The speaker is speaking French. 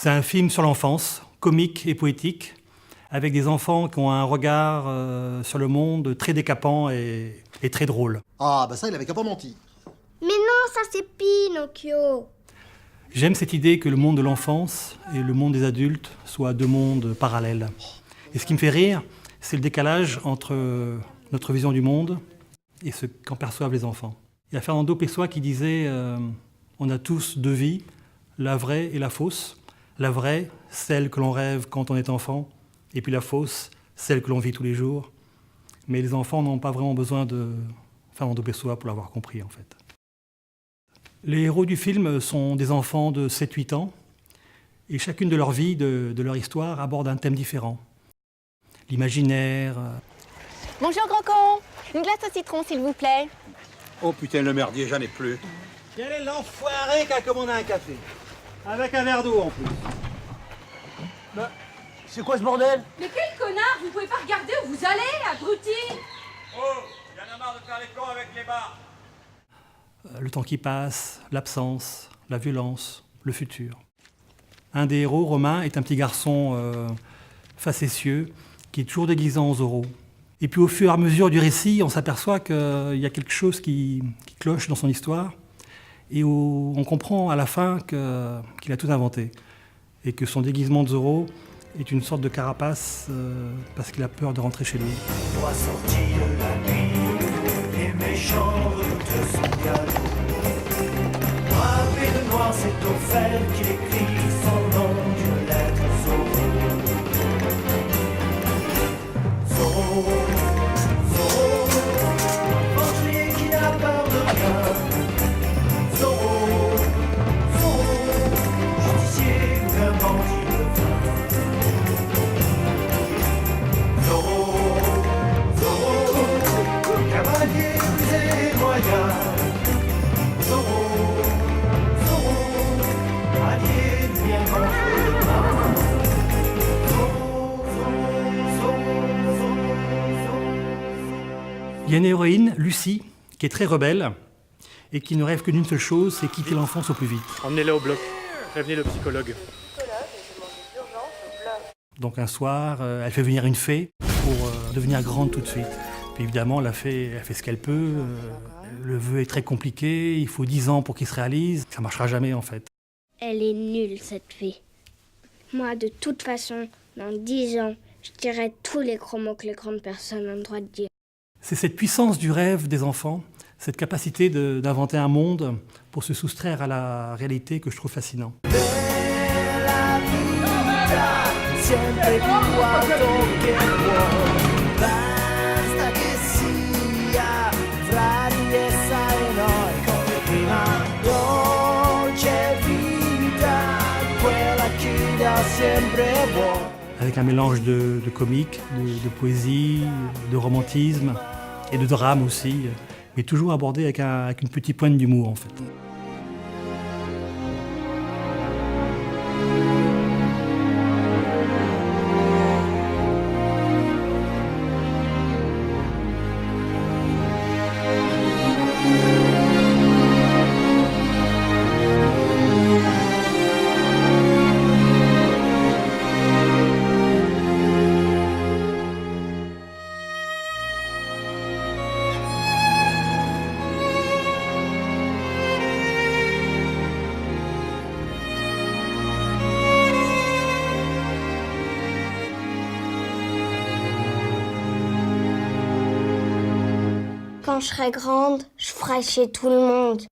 C'est un film sur l'enfance, comique et poétique, avec des enfants qui ont un regard sur le monde très décapant et très drôle. Ah, bah ça, il avait qu'à pas menti. Mais non, ça c'est Pinocchio. J'aime cette idée que le monde de l'enfance et le monde des adultes soient deux mondes parallèles. Et ce qui me fait rire, c'est le décalage entre notre vision du monde et ce qu'en perçoivent les enfants. Il y a Fernando Pessoa qui disait on a tous deux vies, la vraie et la fausse. La vraie, celle que l'on rêve quand on est enfant, et puis la fausse, celle que l'on vit tous les jours. Mais les enfants n'ont pas vraiment besoin de Fernando Pessoa pour l'avoir compris, en fait. Les héros du film sont des enfants de 7-8 ans, et chacune de leur vie, de leur histoire, aborde un thème différent. L'imaginaire. Bonjour Grand Con, une glace au citron s'il vous plaît. Oh putain, le merdier, j'en ai plus. Quel est l'enfoiré qui a commandé un café? Avec un verre d'eau en plus. C'est quoi ce bordel? Mais quel connard! Vous pouvez pas regarder où vous allez, abruti! Oh, y'en a marre de faire les cons avec les bars. Le temps qui passe, l'absence, la violence, le futur. Un des héros, Romain, est un petit garçon facétieux qui est toujours déguisé en Zorro. Et puis au fur et à mesure du récit, on s'aperçoit qu'il y a quelque chose qui cloche dans son histoire et où on comprend à la fin qu'il a tout inventé et que son déguisement de Zorro est une sorte de carapace parce qu'il a peur de rentrer chez lui. Toi sorti de la nuit, les méchants redoutent son galop. Gravé de noir, c'est au fer qu'il écrit son nom d'une lettre Zorro. Zorro, Zorro, aventurier qui n'a peur de rien. Zorro, Zorro, justicier ou qu'un bandit devint. Zorro, Zorro, cavalier rusé et loyal. Zorro, Zorro, allié du bien contre le mal. Zorro, Zorro, Zorro, Zorro. Il y a une héroïne, Lucie, qui est très rebelle et qui ne rêve que d'une seule chose, c'est quitter l'enfance au plus vite. Emmenez-la au bloc. Prévenez le psychologue. Donc un soir, elle fait venir une fée pour devenir grande tout de suite. Puis évidemment, la fée, elle fait ce qu'elle peut. Le vœu est très compliqué, il faut 10 ans pour qu'il se réalise. Ça ne marchera jamais en fait. Elle est nulle cette fille. Moi de toute façon, dans 10 ans, je dirai tous les gros mots que les grandes personnes ont le droit de dire. C'est cette puissance du rêve des enfants, cette capacité d'inventer un monde pour se soustraire à la réalité que je trouve fascinant. Bella vita, sempre più alto che può. Basta che sia fra di essa e noi come prima. Dolce vita, quella che da sempre buona. Avec un mélange de comique, de poésie, de romantisme et de drame aussi, mais toujours abordé avec une petite pointe d'humour en fait. Quand je serai grande, je ferai chez tout le monde.